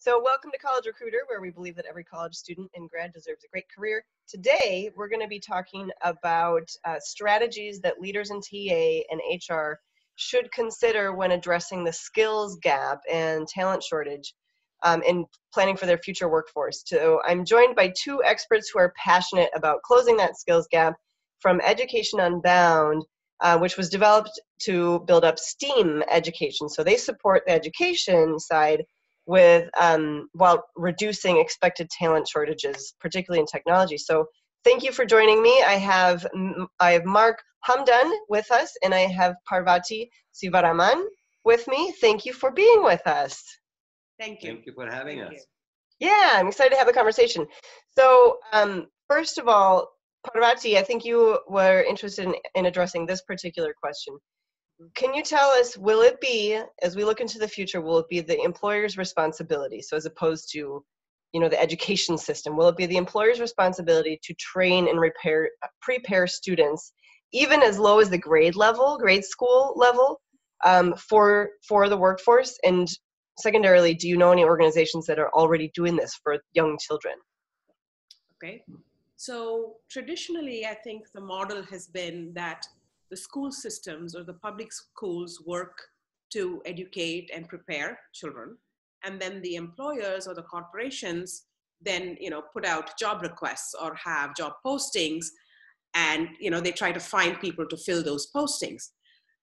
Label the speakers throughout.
Speaker 1: So welcome to College Recruiter, where we believe that every college student and grad deserves a great career. Today, we're going to be talking about strategies that leaders in TA and HR should consider when addressing the skills gap and talent shortage in planning for their future workforce. So I'm joined by two experts who are passionate about closing that skills gap from Education Unbound, which was developed to build up STEAM education. So they support the education side with while reducing expected talent shortages, particularly in technology. So thank you for joining me. I have Mark Hamdan with us, and I have Parvathi Sivaraman with me. Thank you for being with us.
Speaker 2: Thank you.
Speaker 3: Thank you for having us.
Speaker 1: Yeah, I'm excited to have a conversation. So first of all, Parvati, I think you were interested in addressing this particular question. Can you tell us, will it be, as we look into the future, will it be the employer's responsibility? So as opposed to, the education system, will it be the employer's responsibility to train and prepare students, even as low as the grade school level, for the workforce? And secondarily, do you know any organizations that are already doing this for young children?
Speaker 2: Okay. So traditionally, I think the model has been that the school systems or the public schools work to educate and prepare children. And then the employers or the corporations then, put out job requests or have job postings, and, they try to find people to fill those postings.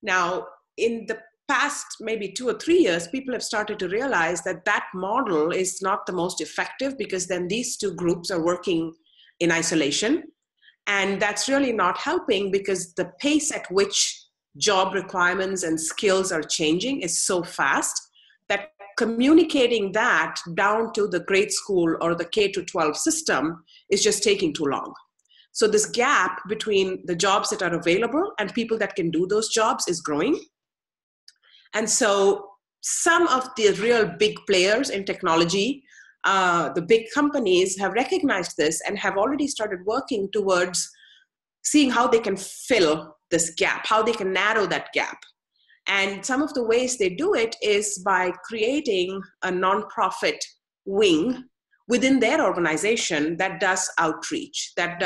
Speaker 2: Now, in the past maybe 2 or 3 years, people have started to realize that that model is not the most effective, because then these two groups are working in isolation. And that's really not helping, because the pace at which job requirements and skills are changing is so fast that communicating that down to the grade school or the K-12 system is just taking too long. So this gap between the jobs that are available and people that can do those jobs is growing. And so some of the real big players in technology, the big companies, have recognized this and have already started working towards seeing how they can fill this gap, how they can narrow that gap. And some of the ways they do it is by creating a nonprofit wing within their organization that does outreach, that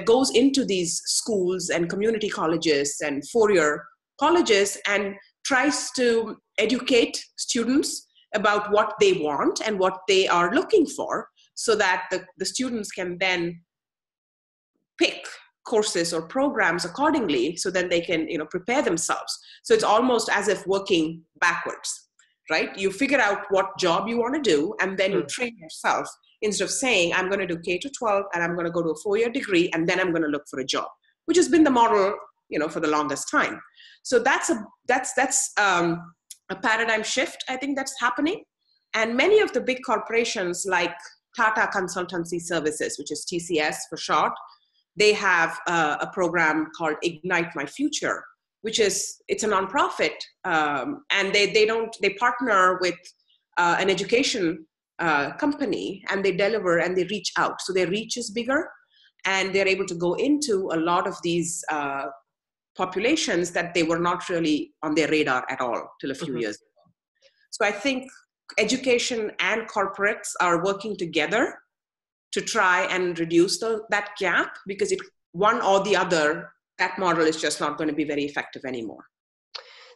Speaker 2: goes into these schools and community colleges and four-year colleges and tries to educate students about what they want and what they are looking for, so that the students can then pick courses or programs accordingly, so then they can prepare themselves. So it's almost as if working backwards, right? You figure out what job you want to do, and then you train yourself, instead of saying, I'm going to do K-12 and I'm going to go to a 4-year degree and then I'm going to look for a job, which has been the model for the longest time. So that's a paradigm shift, I think, that's happening. And many of the big corporations like Tata Consultancy Services, which is TCS for short, they have a program called Ignite My Future, it's a nonprofit, and they partner with an education company, and they deliver and they reach out. So their reach is bigger, and they're able to go into a lot of these populations that they were not really on their radar at all till a few years ago. So I think education and corporates are working together to try and reduce that gap, because one or the other, that model is just not going to be very effective anymore.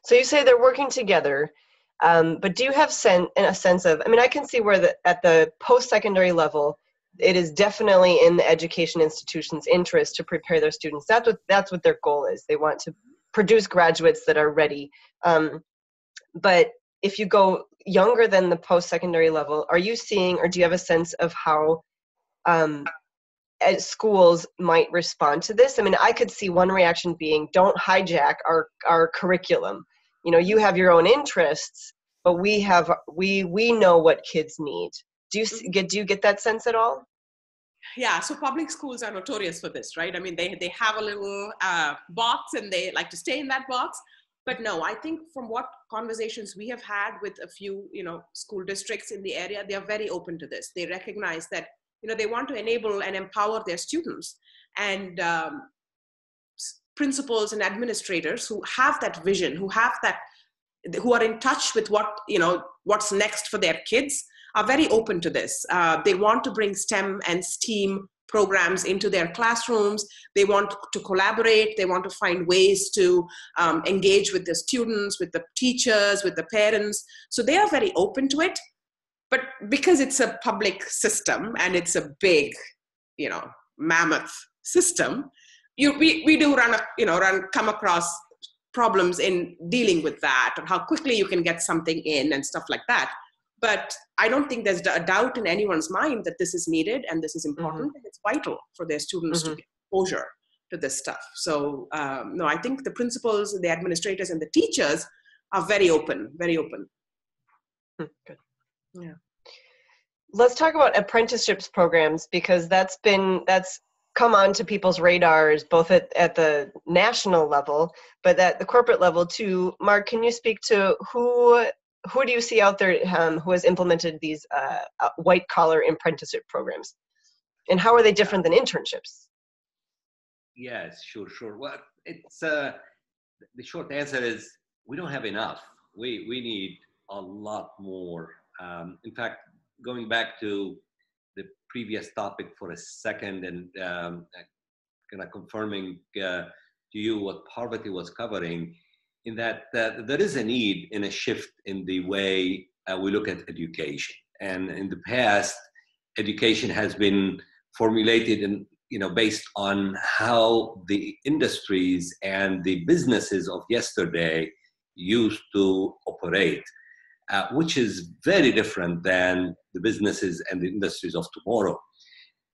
Speaker 1: So you say they're working together, but do you have a sense of, I can see where at the post-secondary level, it is definitely in the education institution's interest to prepare their students. That's what their goal is. They want to produce graduates that are ready. But if you go younger than the post-secondary level, are you seeing, or do you have a sense of how schools might respond to this? I could see one reaction being, don't hijack our curriculum. You have your own interests, but we know what kids need. Do you get that sense at all?
Speaker 2: Yeah, so public schools are notorious for this, right? They have a little box, and they like to stay in that box. But no, I think from what conversations we have had with a few, school districts in the area, they are very open to this. They recognize that, they want to enable and empower their students, and principals and administrators who have that vision, who are in touch with what's next for their kids, are very open to this. They want to bring STEM and STEAM programs into their classrooms. They want to collaborate. They want to find ways to engage with the students, with the teachers, with the parents. So they are very open to it. But because it's a public system and it's a big, mammoth system, we do come across problems in dealing with that, or how quickly you can get something in and stuff like that. But I don't think there's a doubt in anyone's mind that this is needed and this is important. And it's vital for their students to get exposure to this stuff. So no, I think the principals, the administrators, and the teachers are very open, very open.
Speaker 1: Good.
Speaker 2: Yeah.
Speaker 1: Let's talk about apprenticeships programs, because that's come onto people's radars, both at the national level, but at the corporate level too. Mark, can you speak to who do you see out there who has implemented these white collar apprenticeship programs, and how are they different than internships?
Speaker 3: Yes, sure. Well, it's the short answer is we don't have enough. We need a lot more. In fact, going back to the previous topic for a second, and kind of confirming to you what Parvathi was covering, in that there is a need in a shift in the way we look at education. And in the past, education has been formulated in, based on how the industries and the businesses of yesterday used to operate, which is very different than the businesses and the industries of tomorrow.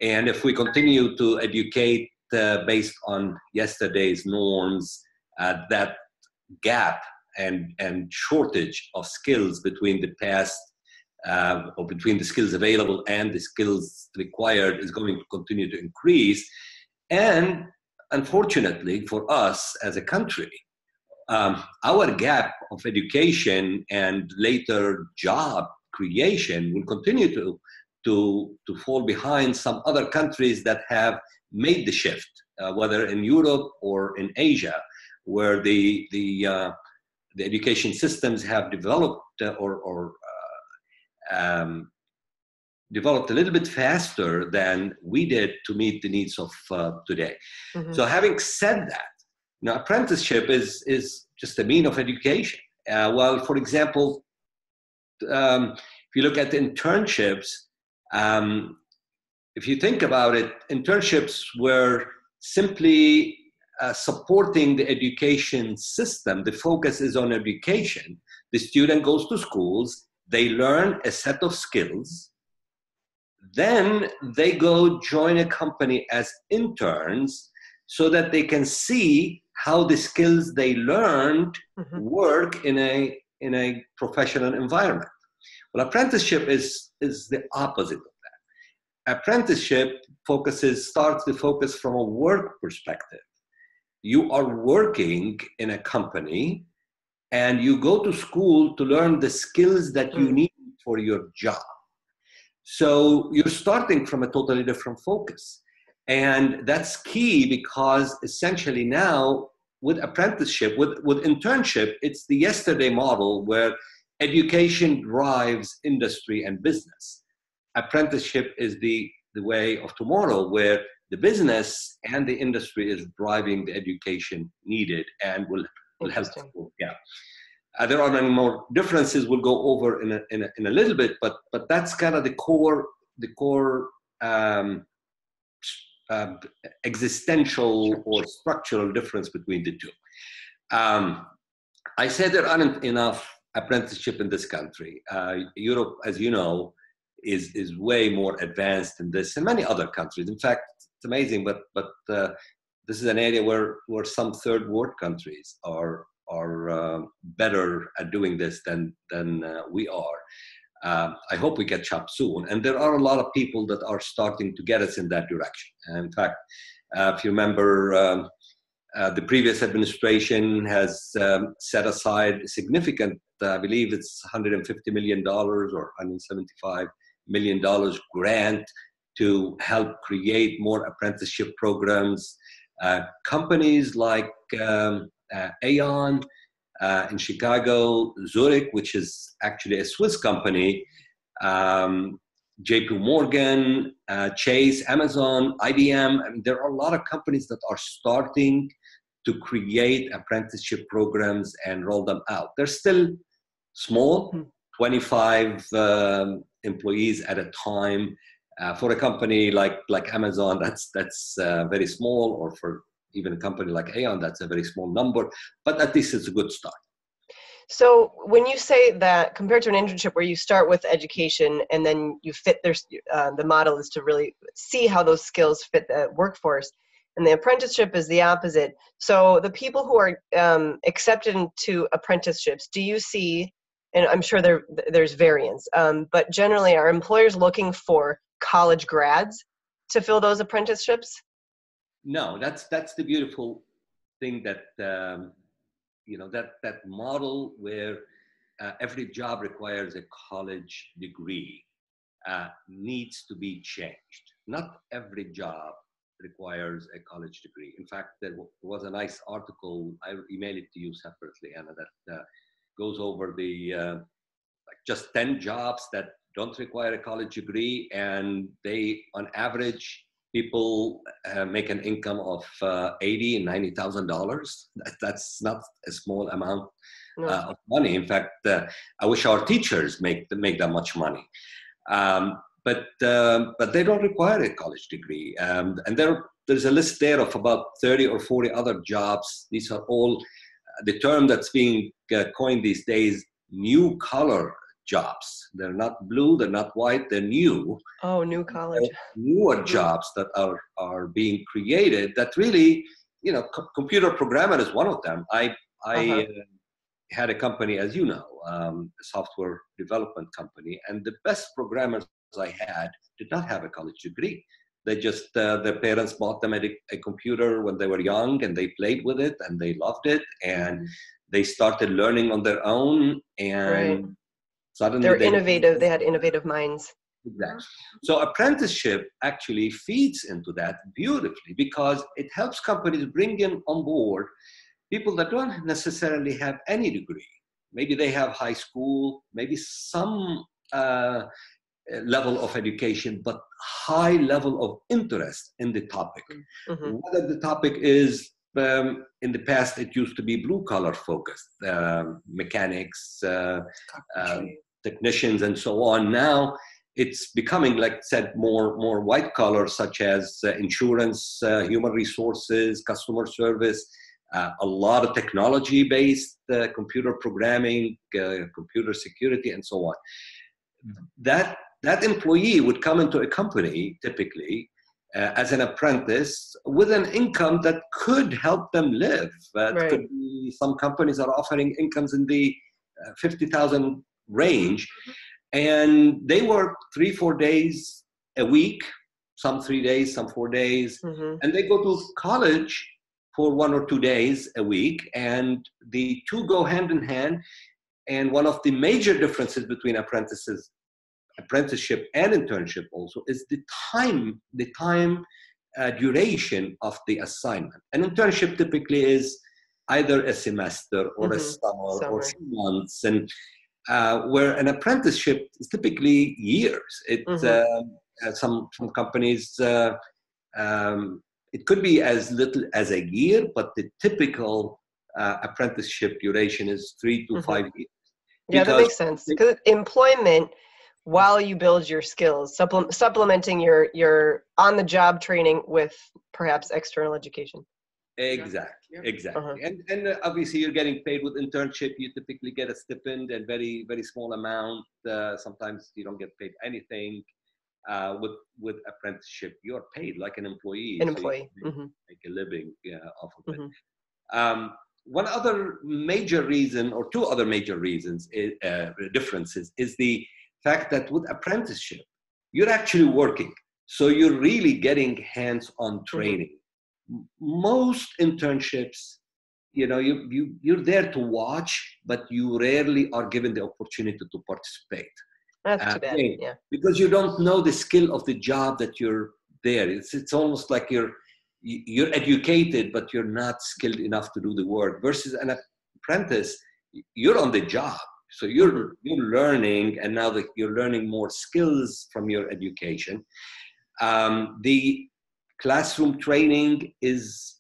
Speaker 3: And if we continue to educate based on yesterday's norms, that gap and shortage of skills between the past, or between the skills available and the skills required, is going to continue to increase. And unfortunately for us as a country, our gap of education and later job creation will continue to fall behind some other countries that have made the shift, whether in Europe or in Asia, where the education systems have developed developed a little bit faster than we did to meet the needs of today. So having said that, apprenticeship is just a mean of education. Well, for example, if you look at internships, if you think about it, internships were simply supporting the education system. The focus is on education. The student goes to schools, they learn a set of skills, then they go join a company as interns so that they can see how the skills they learned work in a professional environment. Well, apprenticeship is the opposite of that. Apprenticeship starts the focus from a work perspective. You are working in a company and you go to school to learn the skills that you need for your job. So you're starting from a totally different focus. And that's key, because essentially now with apprenticeship, with internship, it's the yesterday model where education drives industry and business. Apprenticeship is the way of tomorrow, where the business and the industry is driving the education needed and will help. Yeah. There are many more differences we'll go over in a little bit, but that's kind of the core existential or structural difference between the two. I said there aren't enough apprenticeship in this country. Europe, as you know, is way more advanced in this, and many other countries. In fact, it's amazing, but this is an area where some third world countries are better at doing this than we are. I hope we catch up soon. And there are a lot of people that are starting to get us in that direction. And in fact, if you remember, the previous administration has set aside a significant, I believe it's $150 million or $175 million grant to help create more apprenticeship programs. Companies like Aon in Chicago, Zurich, which is actually a Swiss company, JP Morgan, Chase, Amazon, IBM. I mean, there are a lot of companies that are starting to create apprenticeship programs and roll them out. They're still small, 25 employees at a time. For a company like Amazon, that's very small, or for even a company like Aon, that's a very small number, but at least it's a good start.
Speaker 1: So when you say that compared to an internship where you start with education and then you fit the model is to really see how those skills fit the workforce, and the apprenticeship is the opposite. So the people who are accepted into apprenticeships, do you see, and I'm sure there's variance, but generally are employers looking for college grads to fill those apprenticeships?
Speaker 3: No, that's the beautiful thing that that model where every job requires a college degree needs to be changed. Not every job requires a college degree. In fact, there was a nice article, I emailed it to you separately, Anna, that goes over the just 10 jobs that don't require a college degree, and they, on average, people make an income of $80,000 and $90,000. That's not a small amount of money. In fact, I wish our teachers make that much money. But they don't require a college degree. And there's a list there of about 30 or 40 other jobs. These are all the term that's being coined these days, new collar jobs. They're not blue, they're not white, they're new.
Speaker 1: Oh, new college.
Speaker 3: Newer jobs that are being created that really, computer programmer is one of them. I had a company, as you know, a software development company, and the best programmers I had did not have a college degree. They just, their parents bought them a computer when they were young, and they played with it, and they loved it, and they started learning on their own, and suddenly
Speaker 1: they're innovative. They had innovative minds.
Speaker 3: Exactly. So apprenticeship actually feeds into that beautifully, because it helps companies bring in on board people that don't necessarily have any degree. Maybe they have high school, maybe some level of education, but high level of interest in the topic. Whether the topic is, in the past, it used to be blue collar focused, mechanics, technicians, and so on. Now it's becoming, like I said, more white collar, such as insurance, human resources, customer service, a lot of technology based, computer programming, computer security, and so on. That employee would come into a company typically as an apprentice with an income that could help them live. Could be, some companies are offering incomes in the 50,000 range, and they work 3-4 days a week, some 3 days, some 4 days, and they go to college for 1 or 2 days a week, and the two go hand in hand. And one of the major differences between apprenticeship and internship also is the time duration of the assignment. An internship typically is either a semester or a summer or 2 months, and where an apprenticeship is typically years. Some companies, it could be as little as a year, but the typical apprenticeship duration is 3 to 5 years.
Speaker 1: Yeah, that makes sense. Because employment, while you build your skills, supplementing your on-the-job training with perhaps external education.
Speaker 3: Exactly. And obviously you're getting paid with internship. You typically get a stipend and very, very small amount. Sometimes you don't get paid anything. With apprenticeship, you're paid like an employee. Make a living off of it. One other major reason, or two other major reasons, differences, is the fact that with apprenticeship, you're actually working. So you're really getting hands-on training. Most internships, you're there to watch, but you rarely are given the opportunity to participate.
Speaker 1: That's too bad. Yeah.
Speaker 3: Because you don't know the skill of the job that you're there. It's almost like you're educated, but you're not skilled enough to do the work. Versus an apprentice, you're on the job. So you're learning, and now that you're learning more skills from your education. The classroom training is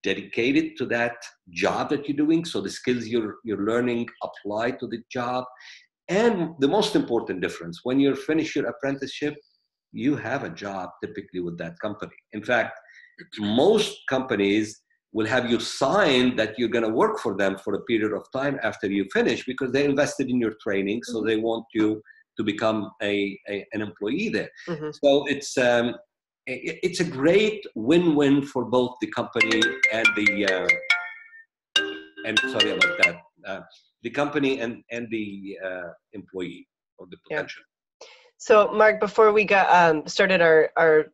Speaker 3: dedicated to that job that you're doing. So the skills you're learning apply to the job. And the most important difference, when you finish your apprenticeship, you have a job typically with that company. In fact, most companies will have you sign that you're going to work for them for a period of time after you finish, because they invested in your training, so they want you to become an employee there.
Speaker 1: Mm-hmm.
Speaker 3: So it's a great win-win for both the company and the and sorry about that, the company and the employee or the potential.
Speaker 1: Yeah. So Mark, before we got started our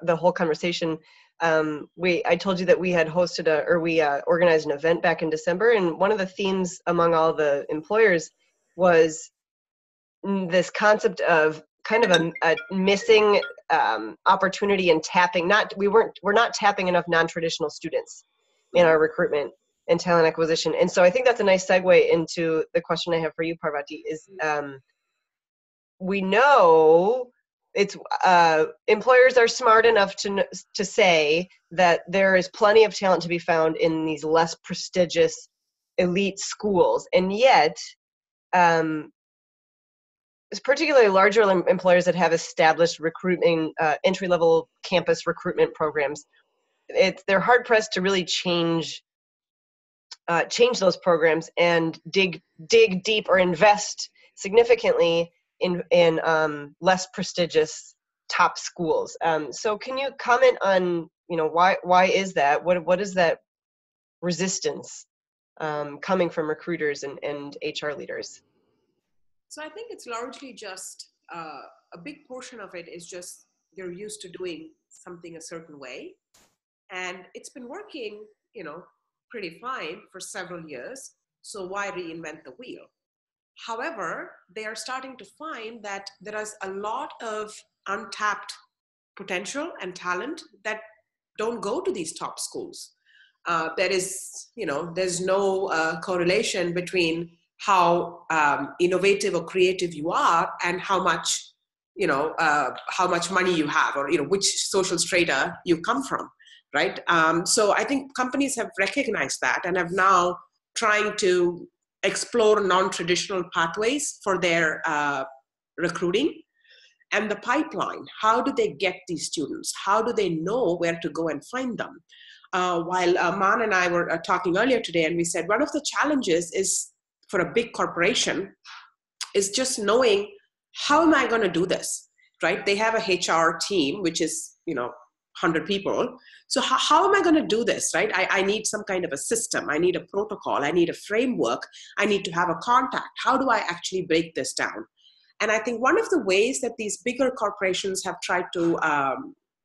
Speaker 1: the whole conversation, I told you that we had hosted we organized an event back in December, and one of the themes among all the employers was this concept of kind of a missing opportunity in tapping. We're not tapping enough non-traditional students in our recruitment and talent acquisition. And so I think that's a nice segue into the question I have for you, Parvathi, is we know it's employers are smart enough to say that there is plenty of talent to be found in these less prestigious elite schools, and yet particularly larger employers that have established recruiting entry-level campus recruitment programs, they're hard pressed to really change those programs and dig deep or invest significantly in less prestigious top schools. So can you comment on, why is that? What is that resistance coming from recruiters and HR leaders?
Speaker 2: So I think it's largely just a big portion of it is just they're used to doing something a certain way, and it's been working, pretty fine for several years. So why reinvent the wheel? However, they are starting to find that there is a lot of untapped potential and talent that don't go to these top schools. There is, there's no correlation between how innovative or creative you are and how much money you have, or which social strata you come from, right? So I think companies have recognized that and have now trying to explore non-traditional pathways for their recruiting and the pipeline. How do they get these students? How do they know where to go and find them? While Maan and I were talking earlier today, and we said one of the challenges is for a big corporation is just knowing, how am I going to do this, right? They have a HR team, which is, 100 people. So how am I going to do this, right? I need some kind of a system. I need a protocol. I need a framework. I need to have a contact. How do I actually break this down? And I think one of the ways that these bigger corporations have tried to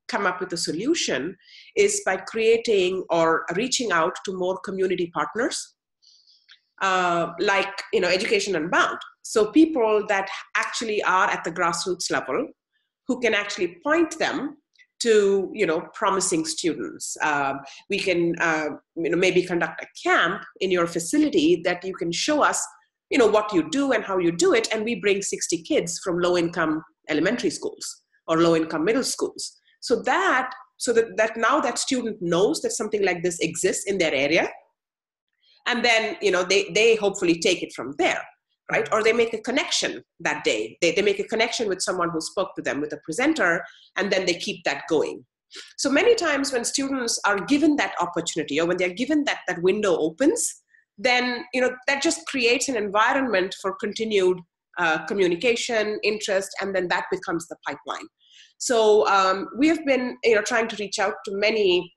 Speaker 2: come up with a solution is by creating or reaching out to more community partners, like Education Unbound. So people that actually are at the grassroots level, who can actually point them to promising students. We can maybe conduct a camp in your facility that you can show us what you do and how you do it, and we bring 60 kids from low-income elementary schools or low-income middle schools. So that now that student knows that something like this exists in their area, and then they hopefully take it from there, right? Or they make a connection that day. They make a connection with someone who spoke to them, with a presenter, and then they keep that going. So many times when students are given that opportunity, or when they're given that window opens, then that just creates an environment for continued communication, interest, and then that becomes the pipeline. So we have been trying to reach out to many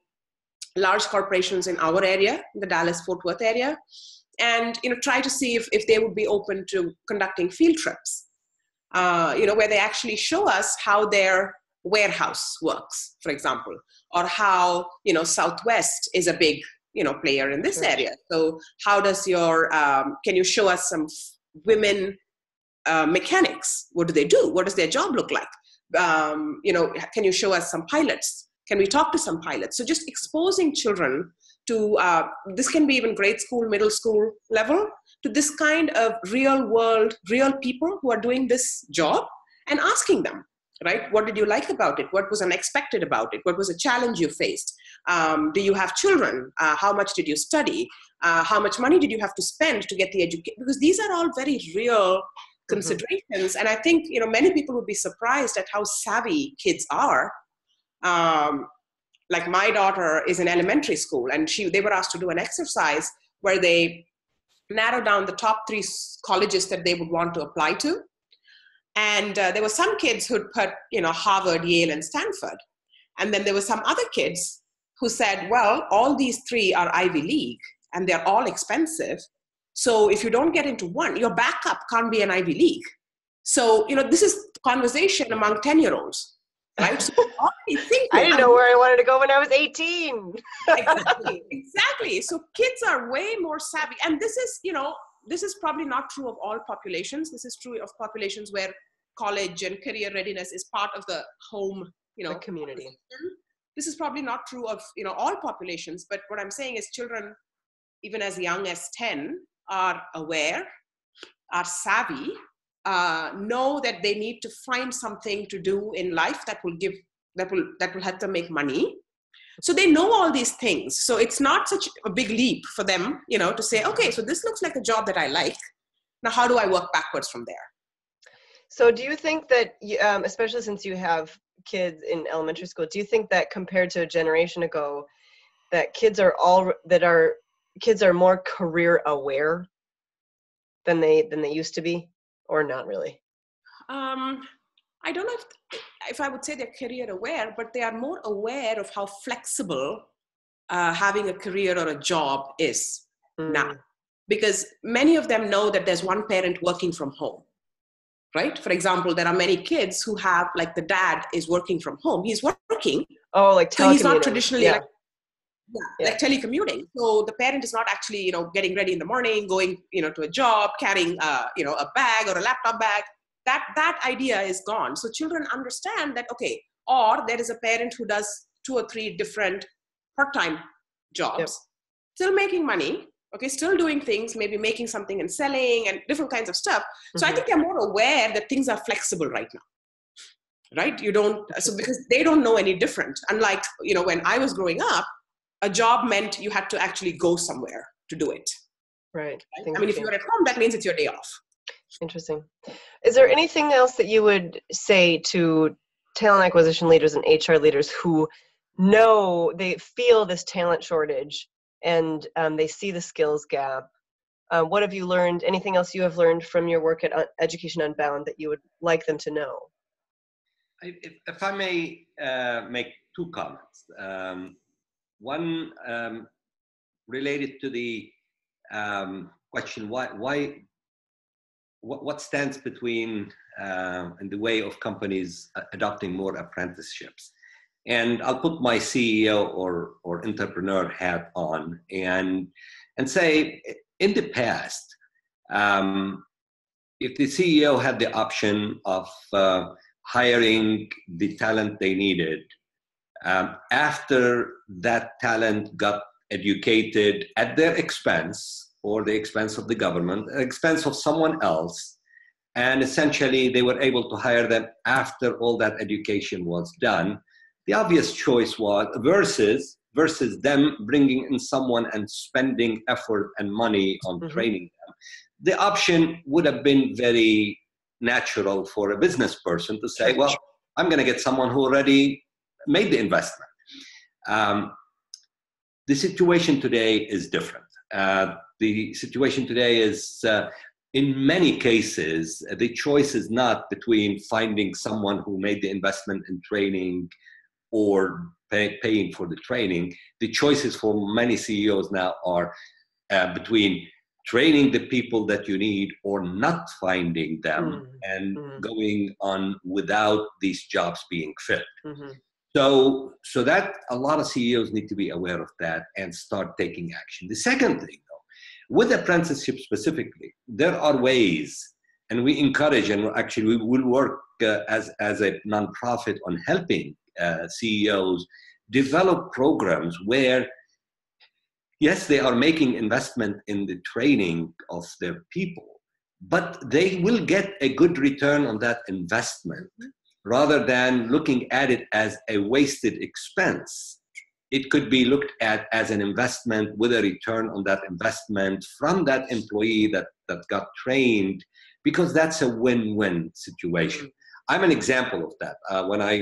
Speaker 2: large corporations in our area, the Dallas-Fort Worth area, and try to see if they would be open to conducting field trips, where they actually show us how their warehouse works, for example, or how Southwest is a big player in this area. So how does your can you show us some women mechanics? What do they do? What does their job look like? Can you show us some pilots? Can we talk to some pilots? So just exposing children to, this can be even grade school, middle school level, to this kind of real world, real people who are doing this job and asking them, right? What did you like about it? What was unexpected about it? What was a challenge you faced? Do you have children? How much did you study? How much money did you have to spend to get the education? Because these are all very real considerations. And I think, many people would be surprised at how savvy kids are. Like my daughter is in elementary school, and they were asked to do an exercise where they narrow down the top 3 colleges that they would want to apply to. And there were some kids who'd put, Harvard, Yale, and Stanford. And then there were some other kids who said, well, all these 3 are Ivy League and they're all expensive. So if you don't get into one, your backup can't be an Ivy League. So, this is conversation among 10-year-olds. Right? So
Speaker 1: I didn't know where I wanted to go when I was 18.
Speaker 2: Exactly. So kids are way more savvy. And this is probably not true of all populations. This is true of populations where college and career readiness is part of the home,
Speaker 1: the community.
Speaker 2: This is probably not true of, all populations. But what I'm saying is children, even as young as 10, are aware, are savvy, know that they need to find something to do in life that will help them make money. So they know all these things. So it's not such a big leap for them, to say, okay, so this looks like a job that I like. Now, how do I work backwards from there?
Speaker 1: So do you think that, especially since you have kids in elementary school, do you think that compared to a generation ago, that kids are more career aware than they used to be? Or not really?
Speaker 2: I don't know if I would say they're career aware, but they are more aware of how flexible having a career or a job is now. Because many of them know that there's one parent working from home, right? For example, there are many kids who have, like, the dad is working from home. He's working.
Speaker 1: Oh, like telecommuting.
Speaker 2: So he's not traditionally like telecommuting. So the parent is not actually, getting ready in the morning, going, to a job, carrying, a bag or a laptop bag. That idea is gone. So children understand that, okay, or there is a parent who does 2 or 3 different part-time jobs, still making money, okay, still doing things, maybe making something and selling and different kinds of stuff. So I think they're more aware that things are flexible right now, right? Because they don't know any different. Unlike, when I was growing up, a job meant you had to actually go somewhere to do it.
Speaker 1: Right.
Speaker 2: I mean, if you're at home, that means it's your day off.
Speaker 1: Interesting. Is there anything else that you would say to talent acquisition leaders and HR leaders who know they feel this talent shortage and they see the skills gap? What have you learned? Anything else you have learned from your work at Education Unbound that you would like them to know?
Speaker 3: If I may make 2 comments. One related to the question, what stands between in the way of companies adopting more apprenticeships? And I'll put my CEO or entrepreneur hat on and say, in the past, if the CEO had the option of hiring the talent they needed, after that talent got educated at their expense or the expense of the government, expense of someone else, and essentially they were able to hire them after all that education was done, the obvious choice was versus them bringing in someone and spending effort and money on training them. The option would have been very natural for a business person to say, well, I'm going to get someone who already made the investment. The situation today is different. The situation today is, in many cases, the choice is not between finding someone who made the investment in training or paying for the training. The choices for many CEOs now are between training the people that you need or not finding them and going on without these jobs being filled. So that a lot of CEOs need to be aware of that and start taking action. The second thing, though, with apprenticeship specifically, there are ways, and we encourage, and actually we will work as a nonprofit on helping CEOs develop programs where yes, they are making investment in the training of their people, but they will get a good return on that investment rather than looking at it as a wasted expense. It could be looked at as an investment with a return on that investment from that employee that got trained, because that's a win-win situation. I'm an example of that. When I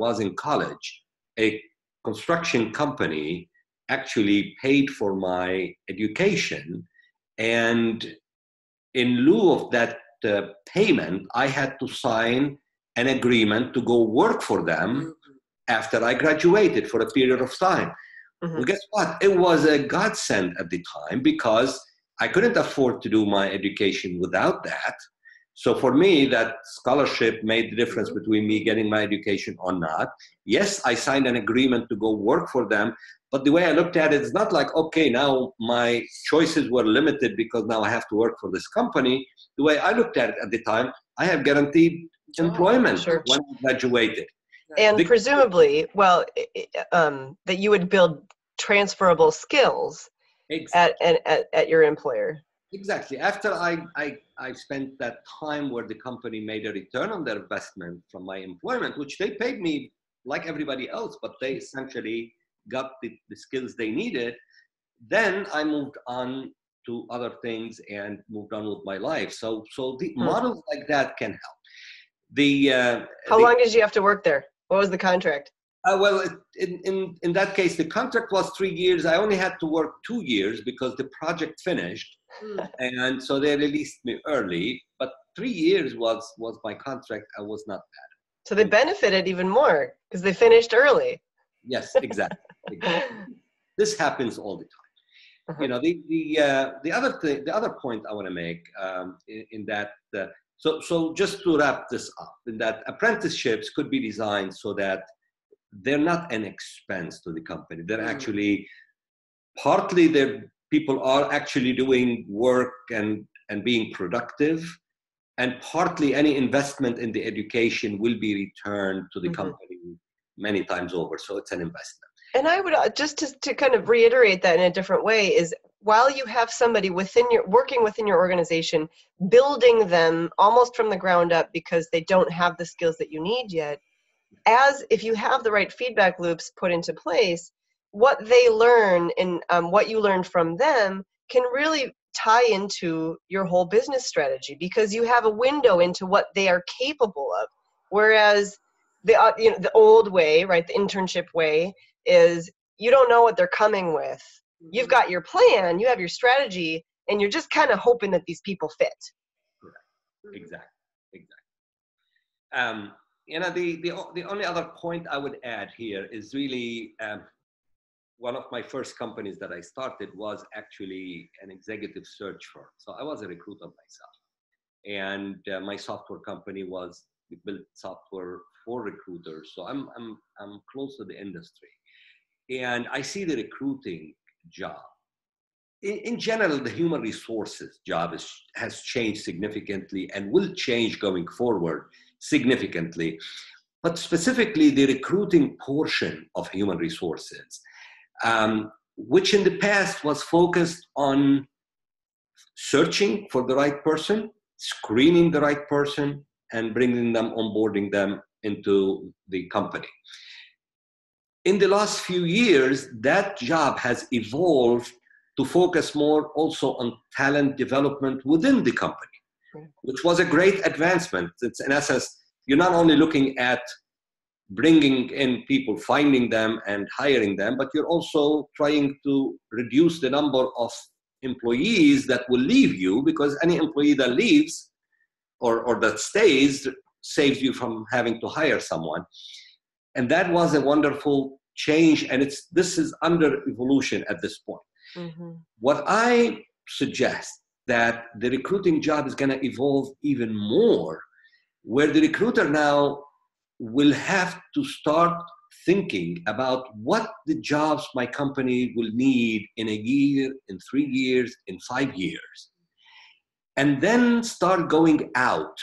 Speaker 3: was in college, a construction company actually paid for my education, and in lieu of that payment, I had to sign an agreement to go work for them after I graduated for a period of time. Well, guess what? It was a godsend at the time because I couldn't afford to do my education without that. So for me, that scholarship made the difference between me getting my education or not. Yes, I signed an agreement to go work for them, but the way I looked at it, it's not like, okay, now my choices were limited because now I have to work for this company. The way I looked at it at the time, I have guaranteed employment when I graduated.
Speaker 1: And presumably, well, that you would build transferable skills at your employer.
Speaker 3: Exactly. After I spent that time where the company made a return on their investment from my employment, which they paid me like everybody else, but they essentially got the skills they needed. Then I moved on to other things and moved on with my life. So the models like that can help.
Speaker 1: How long did you have to work there? What was the contract?
Speaker 3: Well, in that case, the contract was 3 years. I only had to work 2 years because the project finished. And so they released me early, but 3 years was my contract. I was not bad.
Speaker 1: So they benefited even more because they finished early.
Speaker 3: Yes, exactly. This happens all the time. You know, the other point I want to make in that. So just to wrap this up, in that apprenticeships could be designed so that they're not an expense to the company. They're actually partly people are actually doing work and being productive, and partly any investment in the education will be returned to the company many times over. So it's an investment.
Speaker 1: And I would just to kind of reiterate that in a different way is, while you have somebody working within your organization, building them almost from the ground up because they don't have the skills that you need yet, as if you have the right feedback loops put into place, what they learn and what you learn from them can really tie into your whole business strategy, because you have a window into what they are capable of. Whereas the old way, right, the internship way, is you don't know what they're coming with. You've got your plan, you have your strategy, and you're just kind of hoping that these people fit.
Speaker 3: Correct. Exactly. The only other point I would add here is really one of my first companies that I started was actually an executive search firm. So I was a recruiter myself, and my software company we built software for recruiters. So I'm close to the industry, and I see the recruiting job. In general, the human resources job has changed significantly and will change going forward significantly. But specifically, the recruiting portion of human resources, which in the past was focused on searching for the right person, screening the right person, and bringing them, onboarding them into the company. In the last few years, that job has evolved to focus more also on talent development within the company, which was a great advancement. It's, in essence, you're not only looking at bringing in people, finding them and hiring them, but you're also trying to reduce the number of employees that will leave you, because any employee that leaves or that stays saves you from having to hire someone. And that was a wonderful change, and this is under evolution at this point. What I suggest that the recruiting job is going to evolve even more, where the recruiter now will have to start thinking about what the jobs my company will need in a year, in 3 years, in 5 years. And then start going out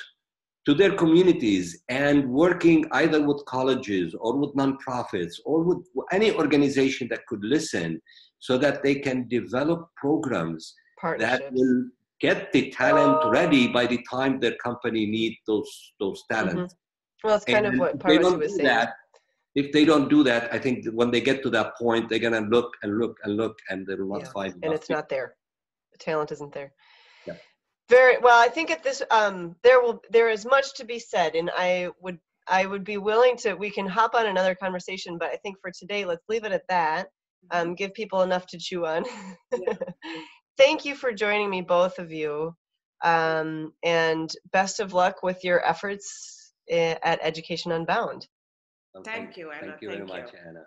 Speaker 3: to their communities and working either with colleges or with nonprofits or with any organization that could listen so that they can develop programs that
Speaker 1: Partnerships.
Speaker 3: will get the talent ready by the time their company needs those talents.
Speaker 1: Well, it's kind of
Speaker 3: And
Speaker 1: what
Speaker 3: if they
Speaker 1: Parvathi
Speaker 3: don't
Speaker 1: was
Speaker 3: do
Speaker 1: saying.
Speaker 3: that, if they don't do that, I think that when they get to that point, they're gonna look and look and look, and they will not find enough.
Speaker 1: And it's not there. The talent isn't there.
Speaker 3: Yeah.
Speaker 1: Very well. I think at this there is much to be said, and I would be willing to. We can hop on another conversation, but I think for today, let's leave it at that. Give people enough to chew on.
Speaker 2: Yeah.
Speaker 1: Thank you for joining me, both of you, and best of luck with your efforts at Education Unbound.
Speaker 2: Thank you, Anna.
Speaker 3: Thank you very much, Anna.